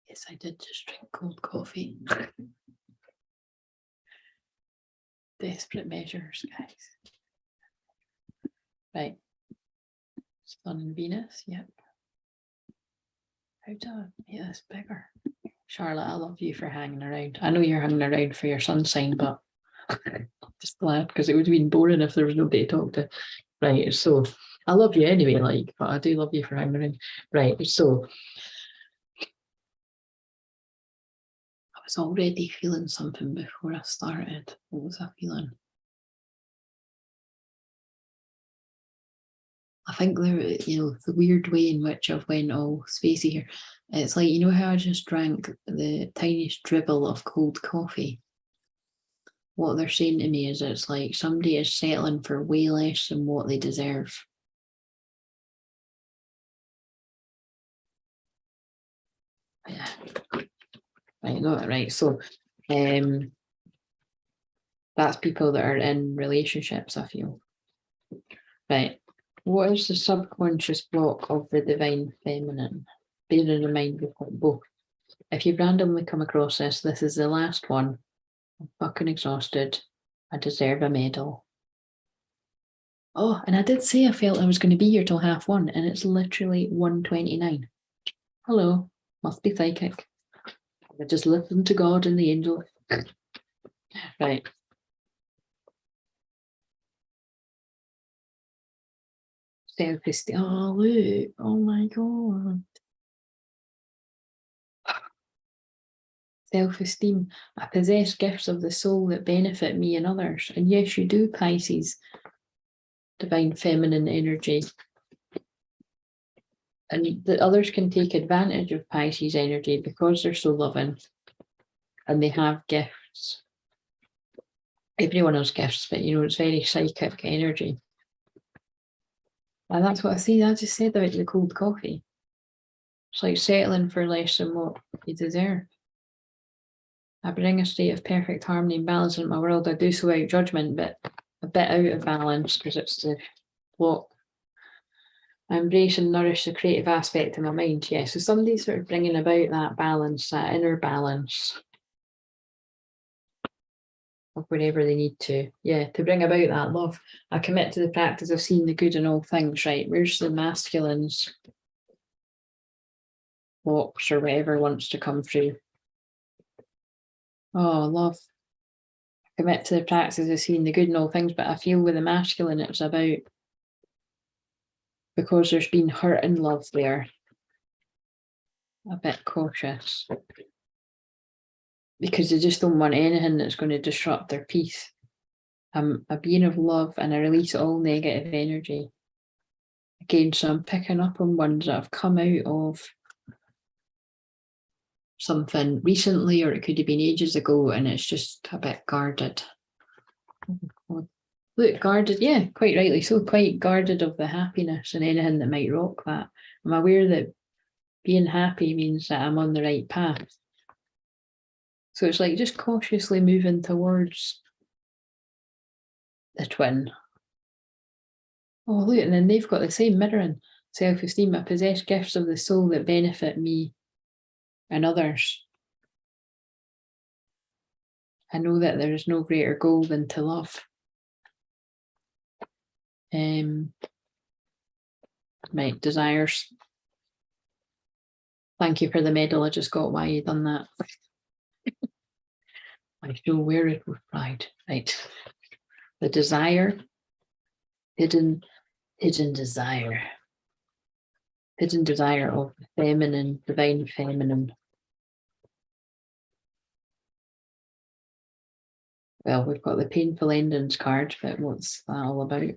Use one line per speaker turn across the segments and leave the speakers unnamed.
Yes, I did just drink cold coffee. Desperate measures, guys. Right. Sun and Venus, yep. How do I make this bigger? Charlotte, I love you for hanging around. I know you're hanging around for your sun sign, but I'm just glad because it would have been boring if there was nobody to talk to. Right, so I love you anyway, like, but I do love you for hanging around. Right, so I was already feeling something before I started. What was I feeling? I think the weird way in which I've went all spacey here. It's like, you know how I just drank the tiniest dribble of cold coffee? What they're saying to me is it's like somebody is settling for way less than what they deserve. Yeah. Right, got it right. So that's people that are in relationships, I feel. Right. What is the subconscious block of the divine feminine? Bearing in mind we've got both. If you randomly come across this, this is the last one. I'm fucking exhausted. I deserve a medal. Oh, and I did say I felt I was going to be here till 1:30, and it's literally 1:29. Hello, must be psychic. I just listen to God and the angel. Right. Self-esteem. Oh, look. Oh my God. Self-esteem. I possess gifts of the soul that benefit me and others. And yes, you do, Pisces. Divine feminine energy. And the others can take advantage of Pisces energy because they're so loving. And they have gifts. Everyone has gifts, but you know, it's very psychic energy. And that's what I see. I just said about the cold coffee. It's like settling for less than what you deserve. I bring a state of perfect harmony and balance in my world. I do so without judgment, but a bit out of balance because it's the block. I embrace and nourish the creative aspect of my mind. Yeah, so somebody's sort of bringing about that balance, that inner balance of wherever they need to. Yeah, to bring about that love. I commit to the practice of seeing the good in all things, right? Where's the masculine's box or whatever wants to come through? Oh, love. I commit to the practice of seeing the good in all things, but I feel with the masculine, it's about because there's been hurt and love there. A bit cautious. Because they just don't want anything that's going to disrupt their peace. I'm a being of love and I release all negative energy. Again, so I'm picking up on ones that have come out of something recently, or it could have been ages ago, and it's just a bit guarded. Look, guarded, yeah, quite rightly so, quite guarded of the happiness and anything that might rock that. I'm aware that being happy means that I'm on the right path. So it's like just cautiously moving towards the twin. Oh, look, and then they've got the same mirroring. Self-esteem. I possess gifts of the soul that benefit me and others. I know that there is no greater goal than to love. Right, desires. Thank you for the medal. I just got why you done that. I shall wear it with pride. Right. The desire. Hidden desire. Hidden desire of the feminine, divine feminine. Well, we've got the painful endings card, but what's that all about?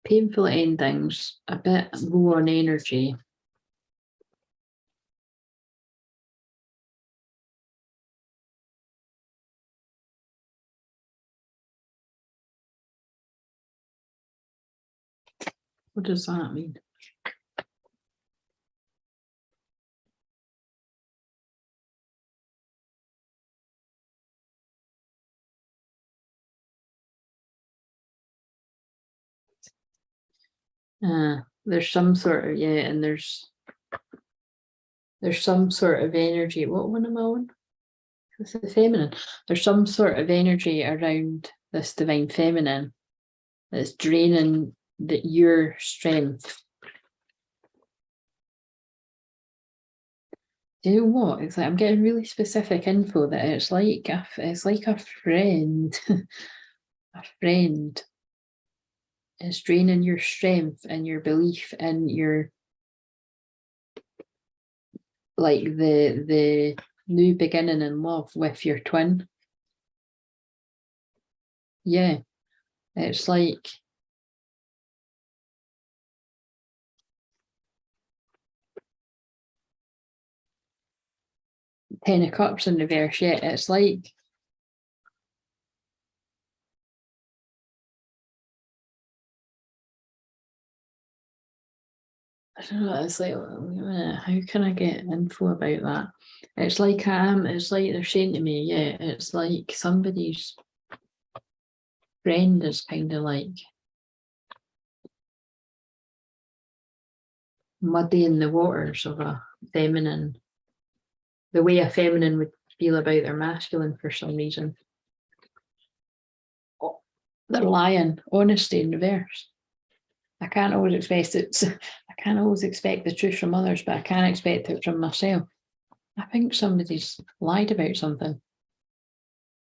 Painful endings, a bit low on energy. What does that mean? There's some sort of, yeah, and there's some sort of energy. What one am I on? This is feminine. There's some sort of energy around this divine feminine that's draining your strength. Do you know what? It's like I'm getting really specific info that it's like a friend. A friend is draining your strength and your belief in your, like, the new beginning in love with your twin. Yeah, it's like Ten of Cups in reverse. Yeah, it's like I don't know. It's like, wait a minute, how can I get info about that? It's like it's like they're saying to me, yeah, it's like somebody's friend is kind of like muddying the waters of a feminine, the way a feminine would feel about their masculine for some reason. They're lying, honesty in reverse. I can't always expect it. I can't always expect the truth from others, but I can expect it from myself. I think somebody's lied about something.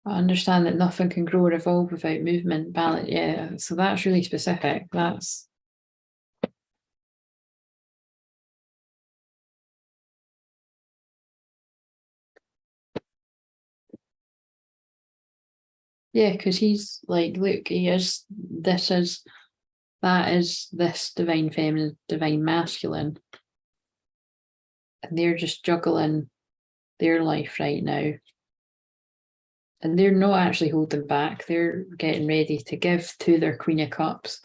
I understand that nothing can grow or evolve without movement, balance. Yeah, so that's really specific. That's yeah, because he's like, look, that is this divine feminine, divine masculine, and they're just juggling their life right now. And they're not actually holding back. They're getting ready to give to their Queen of Cups.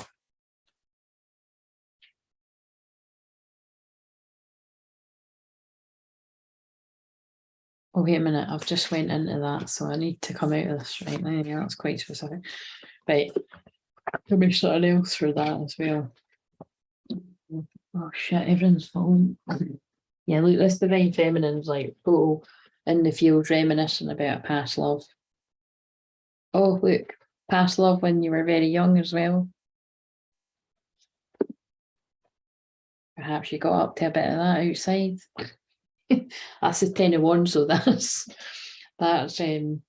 Oh, wait a minute. I've just went into that, so I need to come out of this right now. Yeah, that's quite specific. Right. There'll be something else for that as well. Oh, shit. Everyone's falling. Yeah, look, this divine feminine's like, oh, in the field reminiscing about a past love. Oh, look, past love when you were very young as well. Perhaps you got up to a bit of that outside. That's the 10 of Wands, so that's again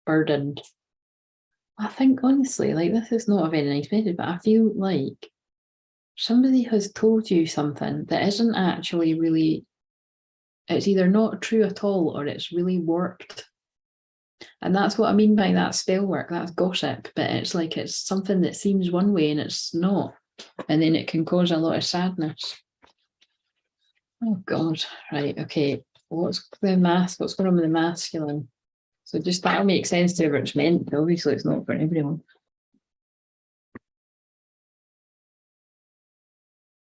burdened. I think honestly, like, this is not a very nice message, but I feel like somebody has told you something that isn't actually really, it's either not true at all or it's really warped. And that's what I mean by that spell work. That's gossip, but it's like it's something that seems one way and it's not, and then it can cause a lot of sadness. Oh God. Right. Okay. What's going on with the masculine? So just that'll make sense to whoever it's meant. Obviously, it's not for everyone.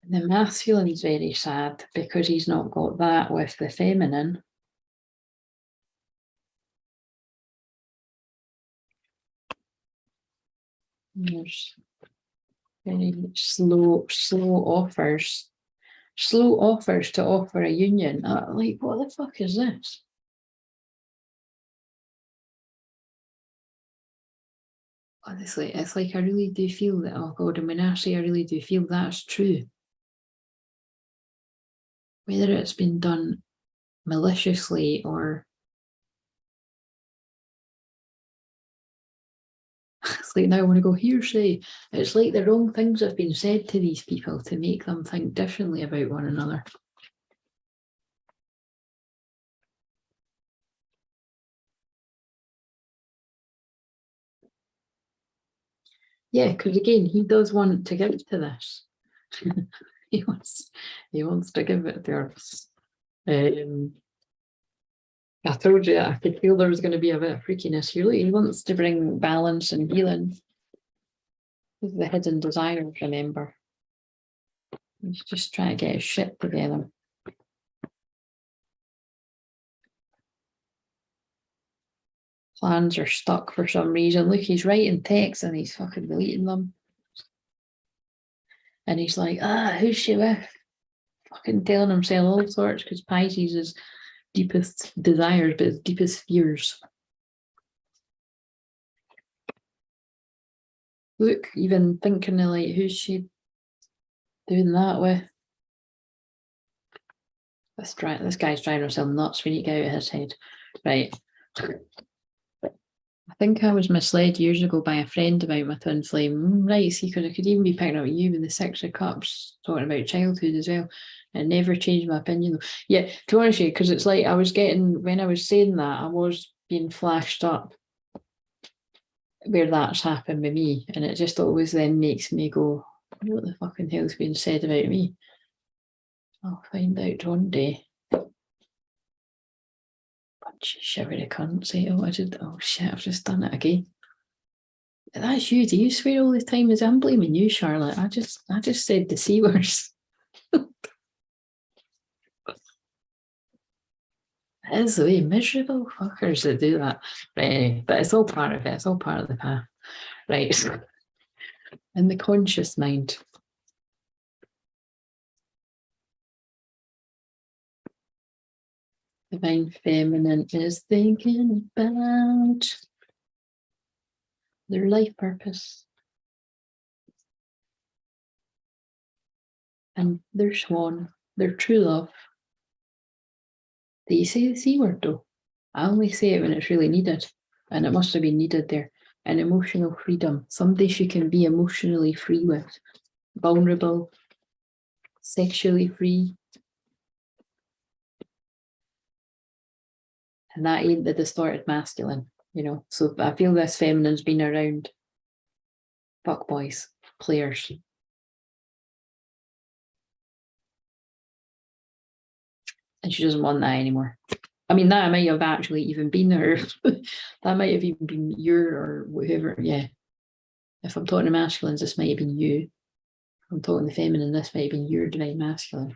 The masculine is very sad because he's not got that with the feminine. There's very slow offers. Slow offers to offer a union. Like, what the fuck is this? Honestly, it's like I really do feel that, oh God, and when I say I really do feel that's true. Whether it's been done maliciously or it's like, now I want to go hearsay. It's like the wrong things have been said to these people to make them think differently about one another. Yeah, because again, he does want to give to this. he wants to give it to her. I told you I could feel there was going to be a bit of freakiness here. He wants to bring balance and healing. This is the hidden desires, remember. He's just trying to get his shit together. Plans are stuck for some reason. Look, he's writing texts and he's fucking deleting them. And he's like, who's she with? Fucking telling himself all sorts, because Pisces is deepest desires, but his deepest fears. Look, even thinking of like, who's she doing that with? This guy's driving himself nuts. We need to get out of his head. Right. I think I was misled years ago by a friend about my twin flame. Right, see, because I could even be picking up you with the Six of Cups, talking about childhood as well. It never changed my opinion though. Yeah, to be honest with you, because it's like I was getting, when I was saying that, I was being flashed up where that's happened with me. And it just always then makes me go, what the fucking hell's being said about me? I'll find out one day. Bunch of shivery cunts. Oh shit, I've just done it again. That's you. Do you swear all the time? I'm blaming you, Charlotte. I just said the C words. It is the way miserable fuckers that do that. Right, anyway, but it's all part of it. It's all part of the path. Right. In the conscious mind. Divine Feminine is thinking about their life purpose and their swan, their true love. Do you say the C word though? I only say it when it's really needed, and it must have been needed there. And emotional freedom, somebody she can be emotionally free with, vulnerable, sexually free. And that ain't the distorted masculine, you know. So I feel this feminine's been around fuckboys, players. And she doesn't want that anymore. I mean, that might have actually even been her. That might have even been your or whoever. Yeah. If I'm talking to masculines, this might have been you. If I'm talking to feminine, this might have been your divine masculine.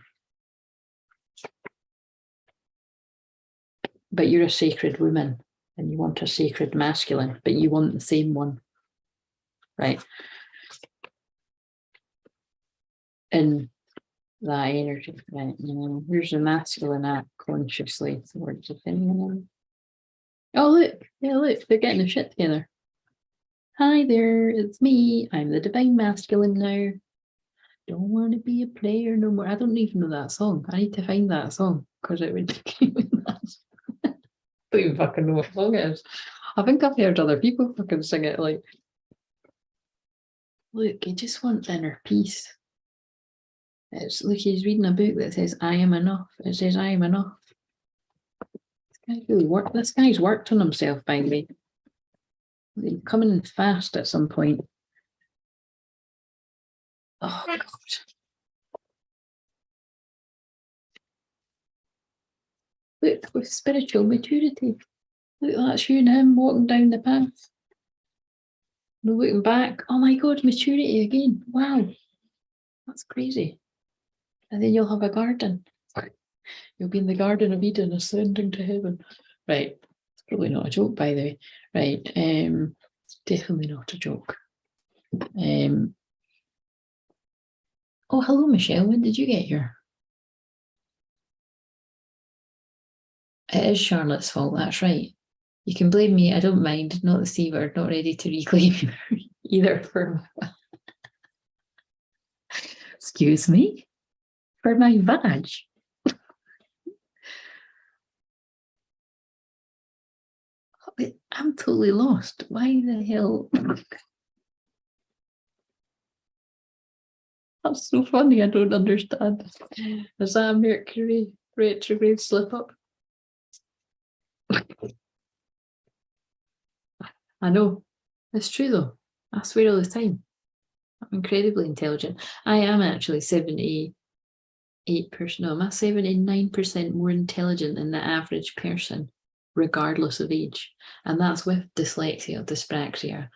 But you're a sacred woman and you want a sacred masculine, but you want the same one. Right? And that energy, right? Here's the masculine act consciously towards the feminine. Oh, look. Yeah, look. They're getting their shit together. Hi there, it's me. I'm the divine masculine now. Don't want to be a player no more. I don't even know that song. I need to find that song because it would be I don't even fucking know what song it is. I think I've heard other people fucking sing it like, look, he just wants inner peace. It's look, he's reading a book that says, I am enough. It says, I am enough. This guy's worked on himself, by the way. He's coming in fast at some point. Oh, God. Look, with spiritual maturity. Look, that's you and him walking down the path. No looking back. Oh my God, maturity again. Wow. That's crazy. And then you'll have a garden. You'll be in the Garden of Eden ascending to heaven. Right. It's probably not a joke, by the way. Right. Definitely not a joke. Oh, hello, Michelle. When did you get here? It is Charlotte's fault. That's right. You can blame me. I don't mind. Not the C word. Not ready to reclaim either for. Excuse me? For my badge. I'm totally lost. Why the hell? That's so funny. I don't understand. Is that a Mercury retrograde slip up? I know. It's true though. I swear all the time. I'm incredibly intelligent. I am actually 78%. No, I'm 79% more intelligent than the average person, regardless of age. And that's with dyslexia, dyspraxia,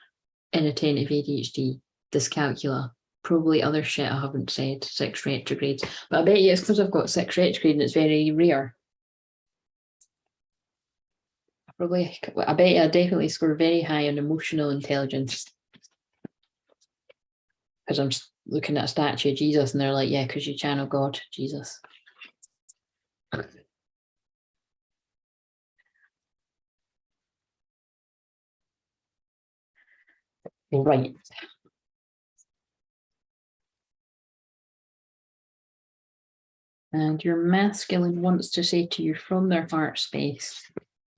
inattentive ADHD, dyscalculia, probably other shit I haven't said, 6 retrogrades. But I bet you it's because I've got 6 retrograde and it's very rare. I bet you I definitely score very high on emotional intelligence. Because I'm looking at a statue of Jesus and they're like, yeah, because you channel God, Jesus. Right. And your masculine wants to say to you from their heart space,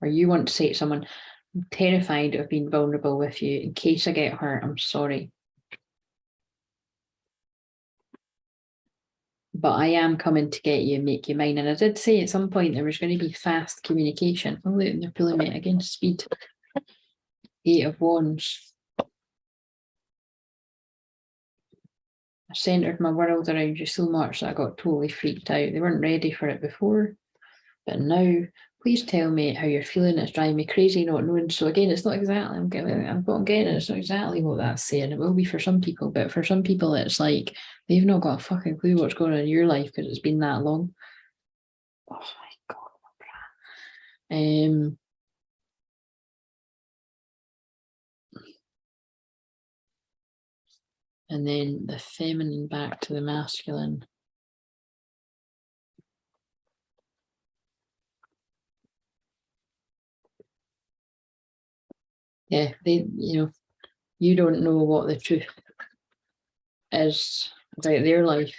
or you want to say to someone, I'm terrified of being vulnerable with you. In case I get hurt, I'm sorry. But I am coming to get you and make you mine. And I did say at some point there was going to be fast communication. Oh, look, they're pulling me against speed. 8 of Wands. I centered my world around you so much that I got totally freaked out. They weren't ready for it before, but now please tell me how you're feeling. It's driving me crazy not knowing. So again, it's not exactly, I'm getting it. It's not exactly what that's saying. It will be for some people, but for some people it's like they've not got a fucking clue what's going on in your life because it's been that long. Oh my God. And then the feminine back to the masculine. Yeah, they, you don't know what the truth is about their life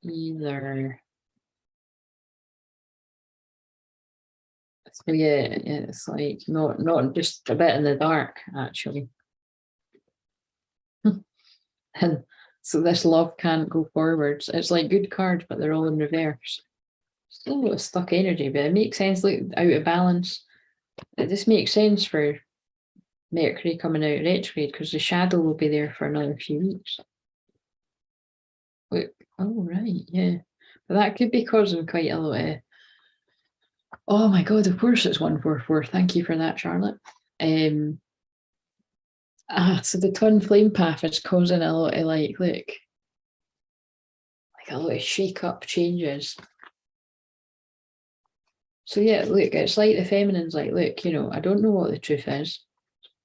either. So yeah, it's like not just a bit in the dark, actually. And so this love can't go forwards. It's like good cards, but they're all in reverse. Still a lot of stuck energy, but it makes sense, like out of balance. It just makes sense for Mercury coming out retrograde because the shadow will be there for another few weeks. Look, oh right, yeah. But that could be causing quite a lot of, oh my God, of course it's 144. Thank you for that, Charlotte. So the twin flame path is causing a lot of like a lot of shake up changes. So yeah, look, it's like the feminine's like, look, I don't know what the truth is.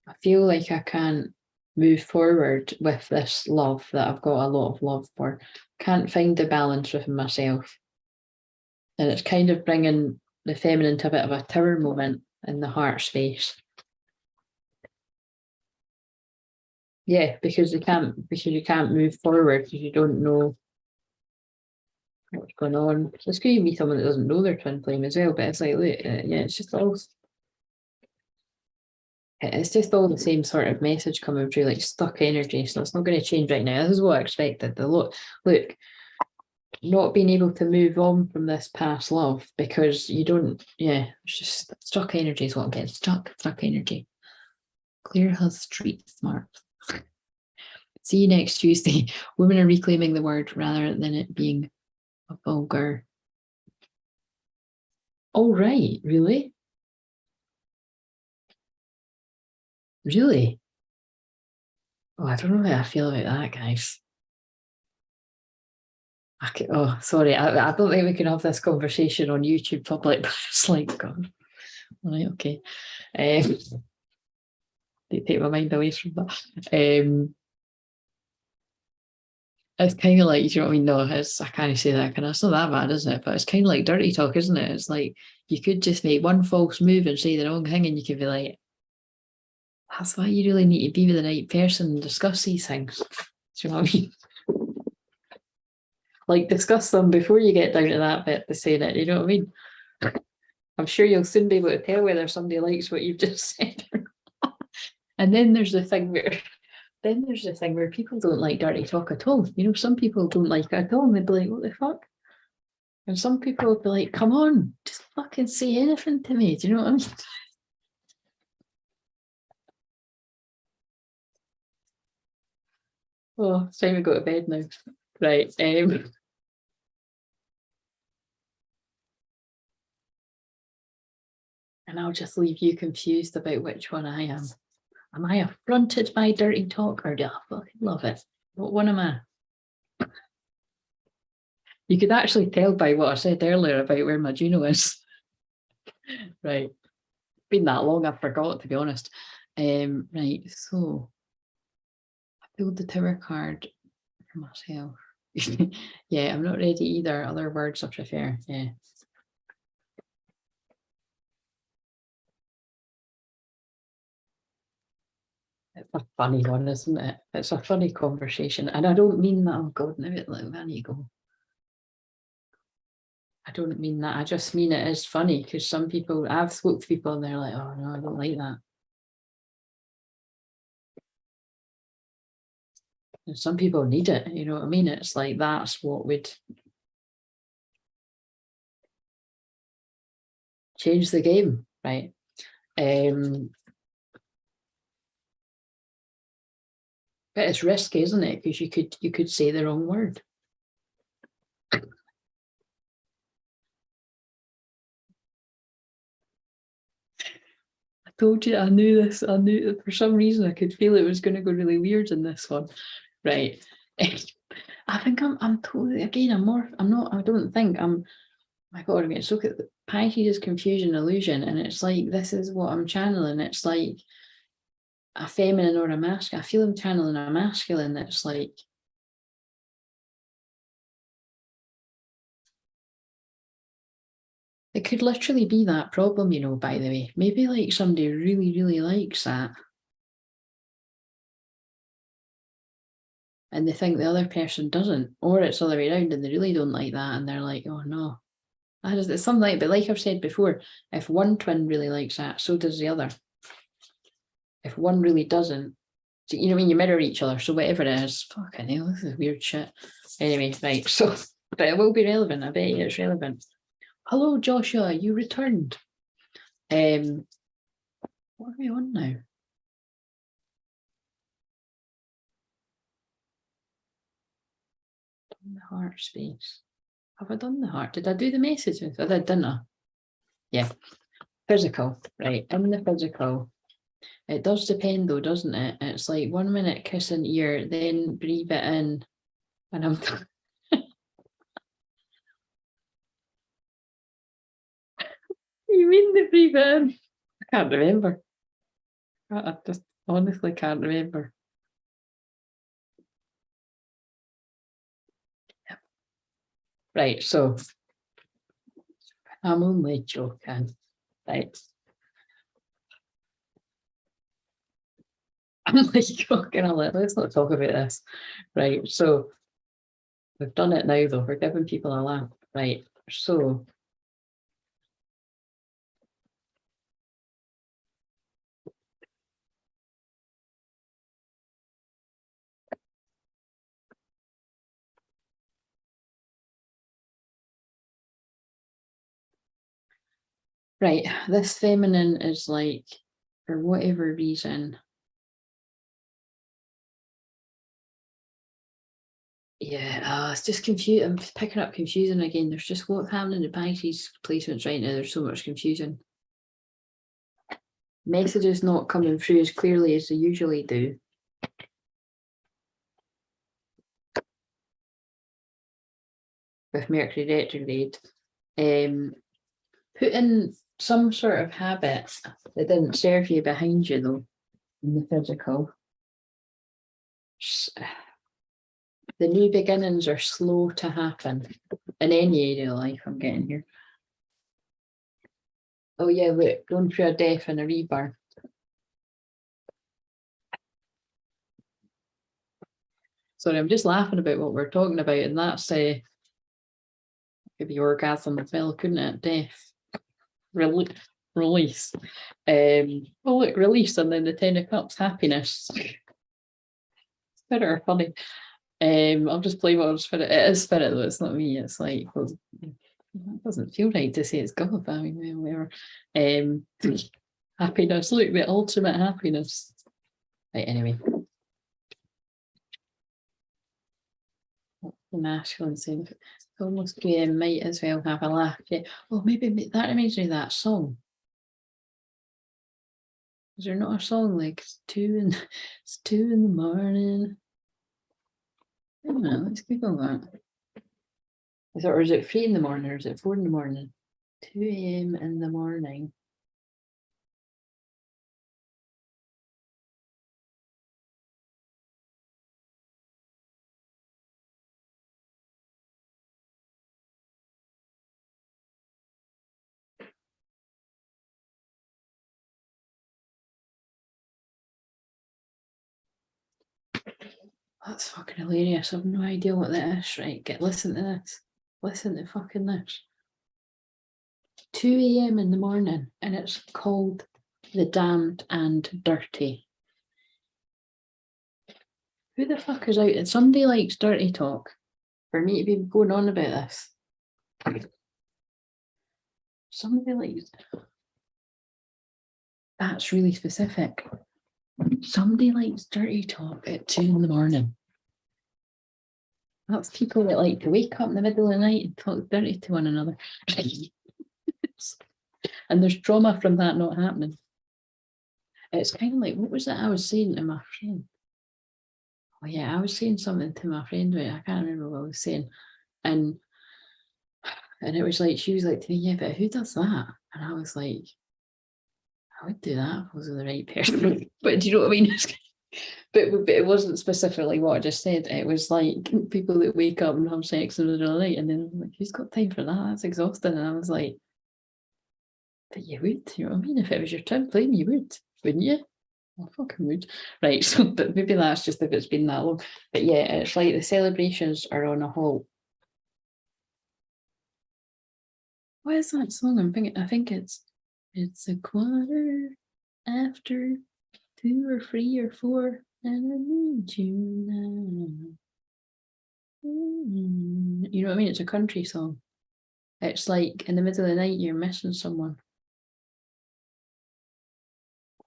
I feel like I can't move forward with this love that I've got a lot of love for. Can't find the balance within myself. And it's kind of bringing the feminine to a bit of a tower moment in the heart space. Yeah, because you can't move forward because you don't know what's going on. It's going to be someone that doesn't know their twin flame as well, but it's like, look, yeah, it's just all the same sort of message coming through, like stuck energy. So it's not going to change right now. This is what I expected. Look, not being able to move on from this past love because you don't, it's just stuck energy is what I'm getting. Stuck energy. Claire has street smart. See you next Tuesday. Women are reclaiming the word rather than it being a vulgar. Oh, right. Really? Really? Oh, I don't know how I feel about that, guys. Oh, sorry. I don't think we can have this conversation on YouTube public, but it's like, God. Right, okay. Take my mind away from that. It's kind of like, you know what I mean? No, I can't say that. It's not that bad, isn't it? But it's kind of like dirty talk, isn't it? It's like you could just make one false move and say the wrong thing, and you could be like, that's why you really need to be with the right person and discuss these things. Do you know what I mean? Like discuss them before you get down to that bit to saying it. You know what I mean? I'm sure you'll soon be able to tell whether somebody likes what you've just said. And then there's the thing where people don't like dirty talk at all. Some people don't like it at all, and they'd be like, "What the fuck?" And some people would be like, "Come on, just fucking say anything to me." Do you know what I mean? Oh, it's time to go to bed now. Right. And I'll just leave you confused about which one I am. Am I affronted by dirty talk, or do I fucking love it? What one am I? You could actually tell by what I said earlier about where my Juno is. Right. Been that long, I forgot, to be honest. Right, so Pulled the Tower card for myself. Yeah, I'm not ready either. Other words I prefer. Yeah. It's a funny one, isn't it? It's a funny conversation. And I don't mean that, oh God, now it like, there you go. I don't mean that. I just mean it is funny because some people, I've spoke to people and they're like, oh no, I don't like that. And some people need it, you know what I mean? It's like, that's what would change the game, right? But it's risky, isn't it? Because you could say the wrong word. I told you I knew this. I knew for some reason I could feel it was going to go really weird in this one, right? I think I'm totally again. I'm not. I don't think I'm. My God, I mean, look at the Pisces confusion illusion, and it's like this is what I'm channeling. It's like a feminine or a masculine. I feel I'm channeling a masculine. It's like it could literally be that problem, you know. By the way, maybe like somebody really, really likes that, and they think the other person doesn't, or it's the other way around, and they really don't like that, and they're like, oh no. It's something like, but like I've said before, if one twin really likes that, so does the other. If one really doesn't, so, you know, when you mirror each other, so whatever it is, fucking hell, this is weird shit. Anyway, right, so, but it will be relevant, I bet you it's relevant. Hello, Joshua, you returned. What are we on now? The heart space. Have I done the heart? Did I do the messages? I did, didn't I? Yeah. Physical, right, in the physical. It does depend though, doesn't it? It's like 1 minute kissing ear, then breathe it in. And I'm you mean the breathe it in? I can't remember. I just honestly can't remember. Right, so I'm only joking. Right. I'm like joking a little. Let's not talk about this. Right, so we've done it now though. We're giving people a laugh. Right, so right, this feminine is like, for whatever reason, yeah, it's just confusing. I'm picking up confusion again. There's just what's happening in Pisces placements right now. There's so much confusion. Messages not coming through as clearly as they usually do. With Mercury retrograde. Put in some sort of habit that didn't serve you behind you though, in the physical. The new beginnings are slow to happen in any area of life. I'm getting here. Oh yeah, look, going through a death and a rebirth. Sorry, I'm just laughing about what we're talking about, and that's could be orgasm as well, couldn't it? Death, release. Oh look, release, and then the 10 of Cups, happiness. Spirit or funny. I'll just blame it on spirit. It is spirit though, it's not me. It's like, well, it doesn't feel right to say it's God. I mean, whatever. Happiness, look, the ultimate happiness. Right, anyway. The masculine saying, almost might as well have a laugh. Yeah. Oh, maybe that reminds me of that song. Is there not a song like it's 2 in the morning? I don't know, let's Google that. Or is it 3 in the morning or is it 4 in the morning? 2 a.m. in the morning. That's fucking hilarious. I've no idea what that is. Right, listen to this. Listen to fucking this. 2 a.m. in the morning, and it's called The Damned and Dirty. Who the fuck is out? And somebody likes dirty talk. For me to be going on about this. Somebody likes. That's really specific. Somebody likes dirty talk at 2 in the morning. That's people that like to wake up in the middle of the night and talk dirty to one another. And there's trauma from that not happening. It's kind of like, what was that I was saying to my friend? Oh yeah, I was saying something to my friend, right? I can't remember what I was saying. And it was like, she was like to me, yeah, but who does that? And I was like, I would do that if I was the right person. But do you know what I mean? But it wasn't specifically what I just said. It was like people that wake up and have sex in the middle of the night, and then I'm like, who's got time for that? That's exhausting. And I was like, but you would, you know what I mean? If it was your twin flame, you would, wouldn't you? I fucking would. Right, so but maybe that's just if it's been that long. But yeah, it's like the celebrations are on a halt. What is that song? I think it's a quarter after 2 or 3 or 4, and I need you now. You know what I mean? It's a country song. It's like in the middle of the night, you're missing someone.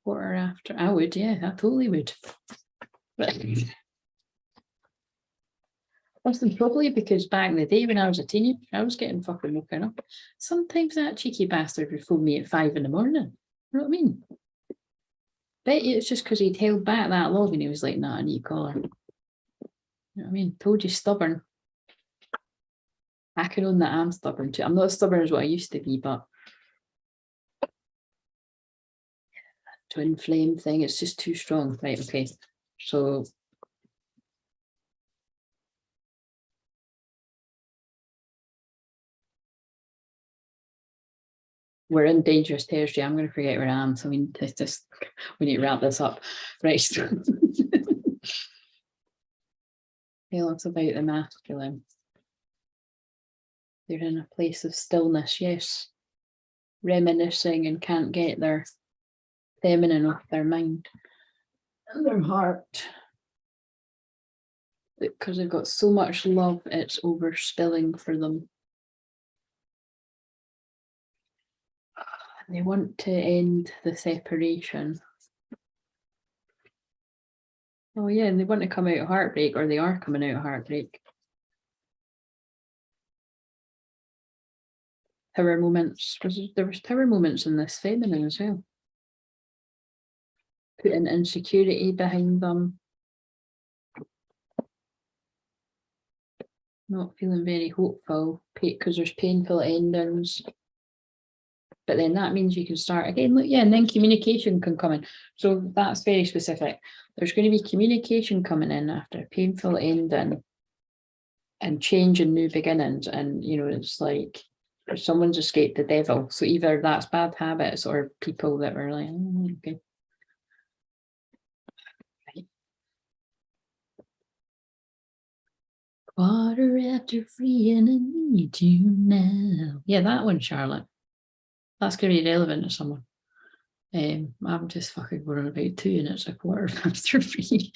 Quarter after. I would, yeah, I totally would. Listen, probably because back in the day when I was a teenager, I was getting fucking woken up. Sometimes that cheeky bastard would phone me at 5 in the morning. You know what I mean? Bet you it's just because he'd held back that long and he was like, nah, I need to call her. You know what I mean? Told you, stubborn. I can own that I'm stubborn too. I'm not as stubborn as what I used to be, but twin flame thing, it's just too strong. Right, okay. So we're in dangerous territory. I'm going to forget where I am, so we need to wrap this up. Right. Tell us about the masculine. They're in a place of stillness, yes. Reminiscing and can't get their feminine off their mind and their heart. Because they've got so much love, it's overspilling for them. They want to end the separation. Oh yeah, and they want to come out of heartbreak, or they are coming out of heartbreak. Tower moments. There was tower moments in this feminine as well. Putting insecurity behind them. Not feeling very hopeful because there's painful endings. But then that means you can start again. Look, yeah, and then communication can come in. So that's very specific. There's going to be communication coming in after a painful ending and change and new beginnings. And, you know, it's like someone's escaped the devil. So either that's bad habits or people that were like, oh, okay. Right. Quarter after 3 and I need you now. Yeah, that one, Charlotte. That's going to be relevant to someone. I'm just fucking going about 2 and it's a quarter after 3.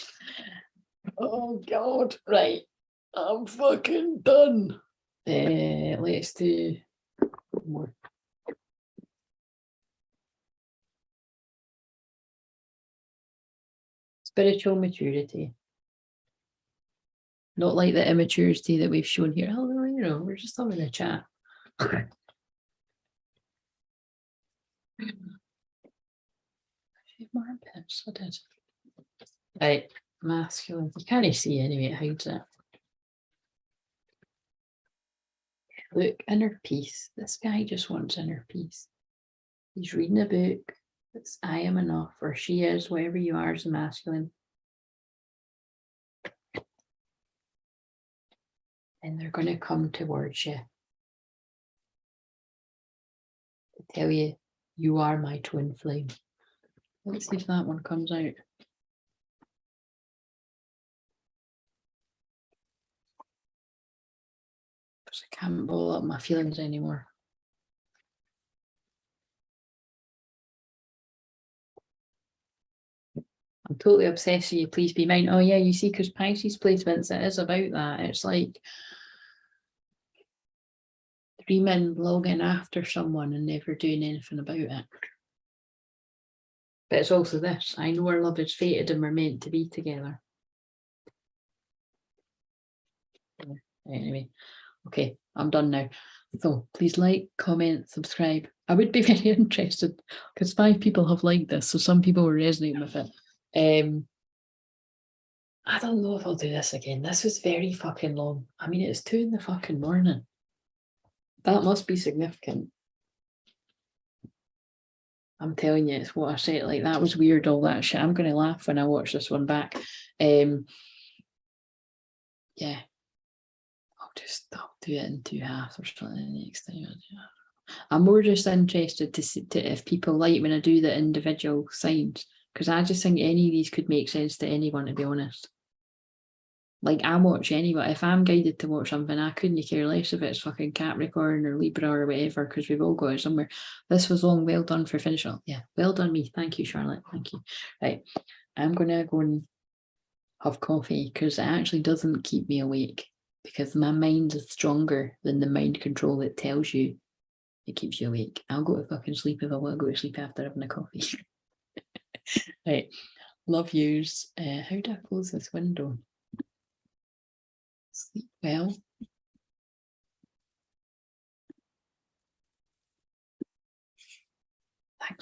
Oh God, right. I'm fucking done. Let's do more. Spiritual maturity. Not like the immaturity that we've shown here. Oh, you know, we're just having a chat. My armpits, I did. Right, masculine. You can't see anyway, it hides it. Look, inner peace. This guy just wants inner peace. He's reading a book. It's I am enough, or she is, wherever you are as a masculine. And they're going to come towards you to tell you, you are my twin flame. Let's see if that one comes out. because I can't bottle up my feelings anymore. I'm totally obsessed with you, please be mine. Oh yeah, you see, because Pisces placements, it is about that. It's like three men logging after someone and never doing anything about it. But it's also this, I know our love is fated and we're meant to be together. Anyway, okay, I'm done now. So please like, comment, subscribe. I would be very interested because 5 people have liked this, so some people were resonating with it. I don't know if I'll do this again. This was very fucking long. I mean, it's 2 in the fucking morning. That must be significant. I'm telling you, it's what I said. Like, that was weird, all that shit. I'm going to laugh when I watch this one back. Yeah. I'll do it in 2 halves or something next time. I'm more just interested to see if people like when I do the individual signs, because I just think any of these could make sense to anyone, to be honest. Like, I watch anybody. If I'm guided to watch something, I couldn't care less if it's fucking Capricorn or Libra or whatever, because we've all got it somewhere. This was long. Well done for finishing. Yeah, well done me. Thank you, Charlotte. Thank you. Right, I'm going to go and have coffee because it actually doesn't keep me awake, because my mind is stronger than the mind control that tells you it keeps you awake. I'll go to fucking sleep if I want to go to sleep after having a coffee. Right, love yous. How do I close this window? Sleep well.